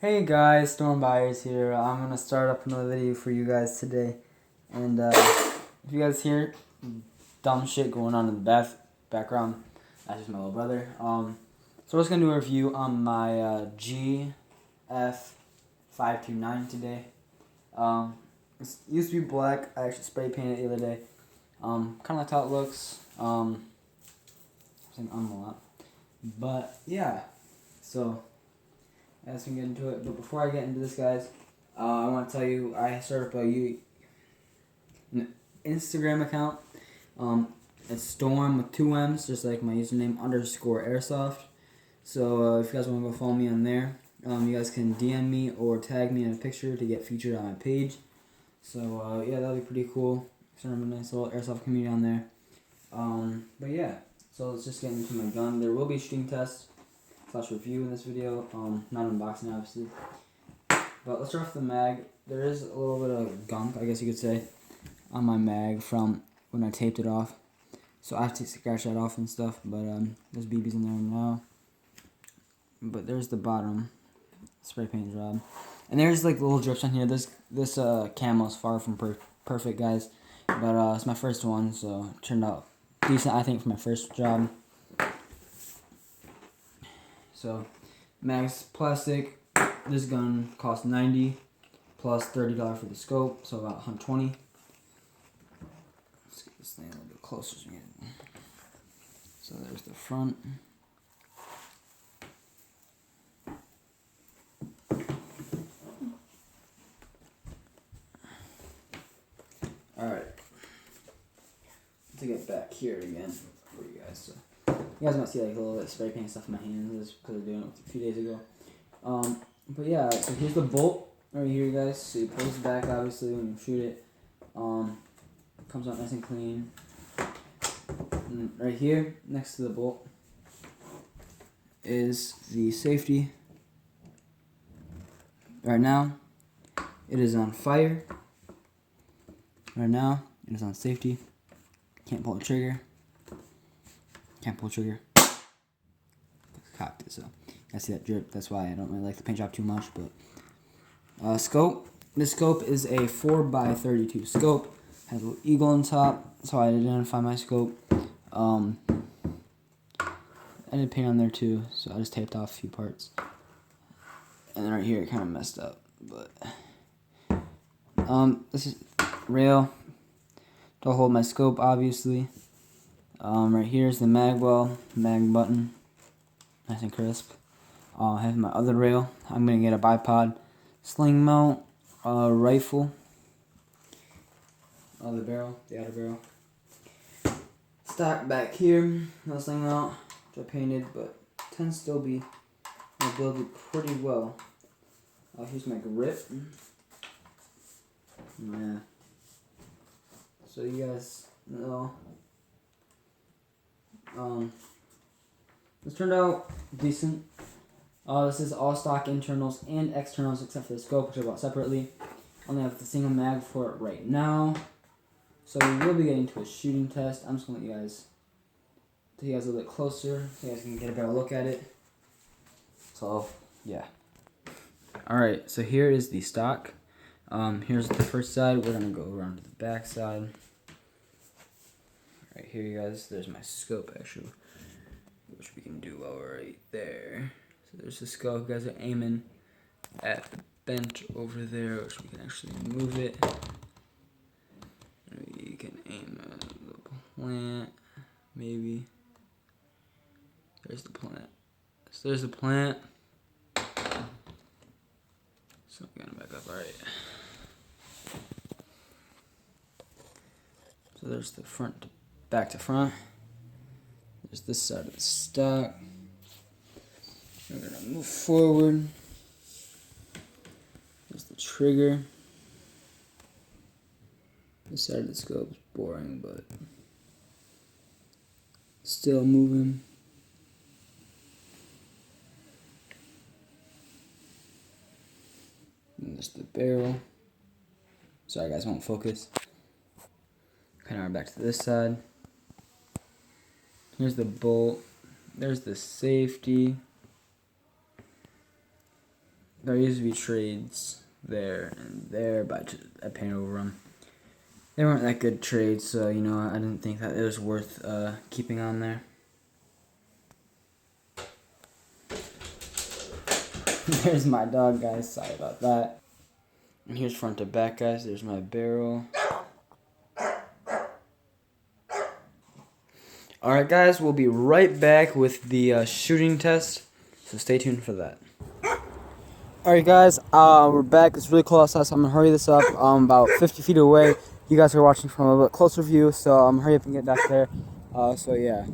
Hey guys, Storm Buyers here. I'm gonna start up another video for you guys today, and if you guys hear dumb shit going on in the background, that's just my little brother. So we're just gonna do a review on my gf529 today. It used to be black. I actually spray painted it the other day. Kind of like how it looks. I think I'm a lot, but yeah. So. As we get into it, but before I get into this, guys, I want to tell you I started up an Instagram account. It's Storm with 2 M's, just like my username _Airsoft. So if you guys want to go follow me on there, you guys can DM me or tag me in a picture to get featured on my page. So yeah, that'll be pretty cool. Sort of a nice little airsoft community on there. But yeah, so let's just get into my gun. There will be a shooting test / review in this video, not unboxing obviously. But let's start off the mag. There is a little bit of gunk, I guess you could say, on my mag from when I taped it off. So I have to scratch that off and stuff, but there's BBs in there now. But there's the bottom spray paint job. And there's like little drips on here. This camo is far from perfect, guys. But it's my first one, so it turned out decent, I think, for my first job. So, mag's plastic. This gun costs $90 plus $30 for the scope, so about $120. Let's get this thing a little bit closer. So there's the front. Alright. Let's get back here again for you guys. So. You guys might see like a little bit of spray paint stuff in my hands just because I was doing it a few days ago. But yeah, so here's the bolt right here, guys. So you pull this back obviously when you shoot it. Comes out nice and clean. And right here, next to the bolt, is the safety. Right now, it is on fire. Right now, it is on safety. Can't pull the trigger. Can't pull the trigger. Cocked it, so I see that drip. That's why I don't really like the paint job too much. But scope. This scope is a 4x32 scope. Has a little eagle on top. That's how I identify my scope. I did paint on there too, so I just taped off a few parts. And then right here, it kind of messed up. But this is rail to hold my scope, obviously. Right here is the mag well, mag button, nice and crisp. I have my other rail. I'm gonna get a bipod sling mount rifle. The outer barrel. Stock back here, no sling mount, which I painted, but tends to still be builded pretty well. Here's my grip. Yeah. So you guys know. This turned out decent. This is all stock internals and externals except for the scope, which I bought separately. Only have the single mag for it right now. So we will be getting to a shooting test. I'm just gonna let you guys take you guys a little bit closer so you guys can get a better look at it. So yeah. Alright, so here is the stock. Here's the first side. We're gonna go around to the back side. Right here, you guys, there's my scope actually, which we can do while we're right there. So there's the scope. You guys are aiming at the bench over there, which we can actually move it. You can aim at the plant, maybe. There's the plant. So there's the plant. So I'm gonna back up. All right. So there's the front to back to front. There's this side of the stock. We're gonna move forward. There's the trigger. This side of the scope is boring, but still moving. And there's the barrel. Sorry guys, won't focus. Kind of back to this side. Here's the bolt. There's the safety. there used to be trades there and there, but I painted over them. They weren't that good trades, so you know I didn't think that it was worth keeping on there. There's my dog, guys. Sorry about that. And here's front to back, guys. There's my barrel. Alright, guys, we'll be right back with the shooting test, so stay tuned for that. Alright, guys, we're back. It's really cold outside, so I'm going to hurry this up. I'm about 50 feet away. You guys are watching from a little bit closer view, so I'm hurry up and get back there. So yeah.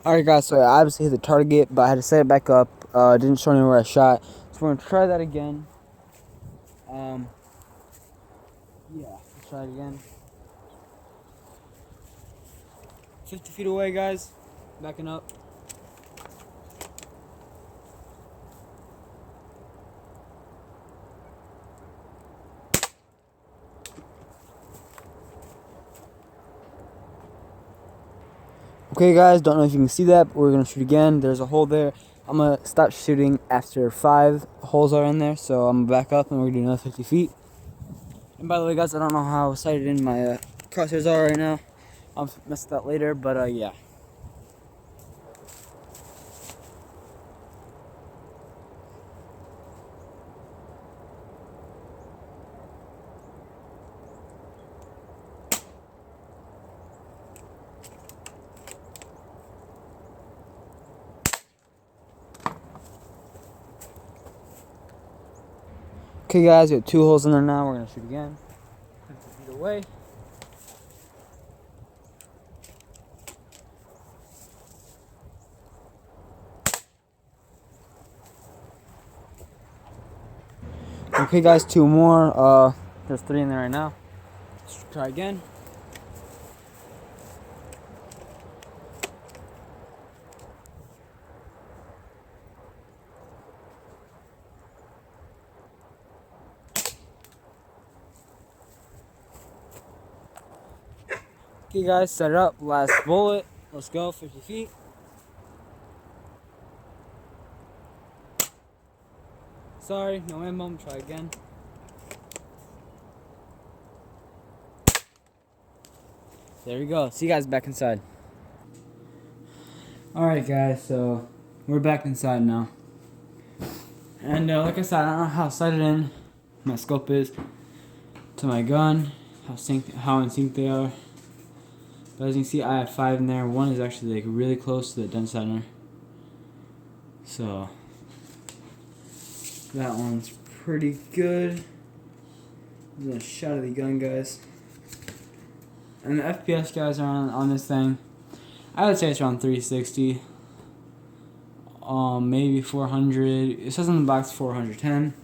Alright, guys, so I obviously hit the target, but I had to set it back up. Didn't show anywhere I shot. So we're going to try that again. Yeah, let's try it again. 50 feet away, guys. Backing up. Okay, guys, don't know if you can see that, but we're going to shoot again. There's a hole there. I'm going to stop shooting after 5 holes are in there, so I'm going to back up and we're going to do another 50 feet. And by the way, guys, I don't know how sighted in my crosshairs are right now. I'll mess that later, but yeah. Okay, guys, we have 2 holes in there now. We're going to shoot again. 50 feet away. Okay, guys, 2 more. There's 3 in there right now. Let's try again. Okay, guys, set it up. Last bullet. Let's go. 50 feet. Sorry, no ammo. Try again. There we go. See you guys back inside. Alright, guys, so we're back inside now. And like I said, I don't know how sighted in my scope is to my gun, how in sync they are. But as you can see, I have 5 in there. 1 is actually like really close to the dead center. So that one's pretty good. There's a shot of the gun, guys. And the FPS, guys, are on this thing. I would say it's around 360. Maybe 400. It says on the box 410.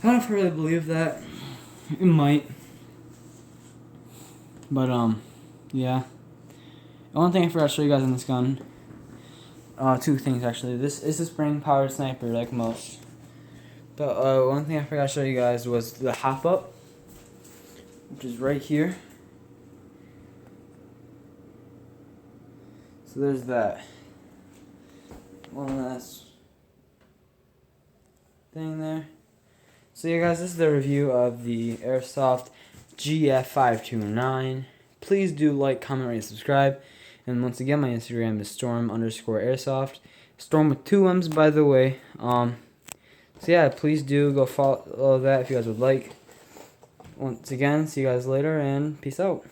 I don't really believe that. It might. But yeah. The one thing I forgot to show you guys on this gun. 2 things actually. This is a spring-powered sniper, like most. But one thing I forgot to show you guys was the hop up, which is right here. So there's that. One last thing there. So yeah, guys, this is the review of the Airsoft gf529. Please do like, comment, rate, and subscribe. And once again, my Instagram is storm_airsoft. Storm with 2 M's, by the way. So yeah, please do go follow that if you guys would like. Once again, see you guys later, and peace out.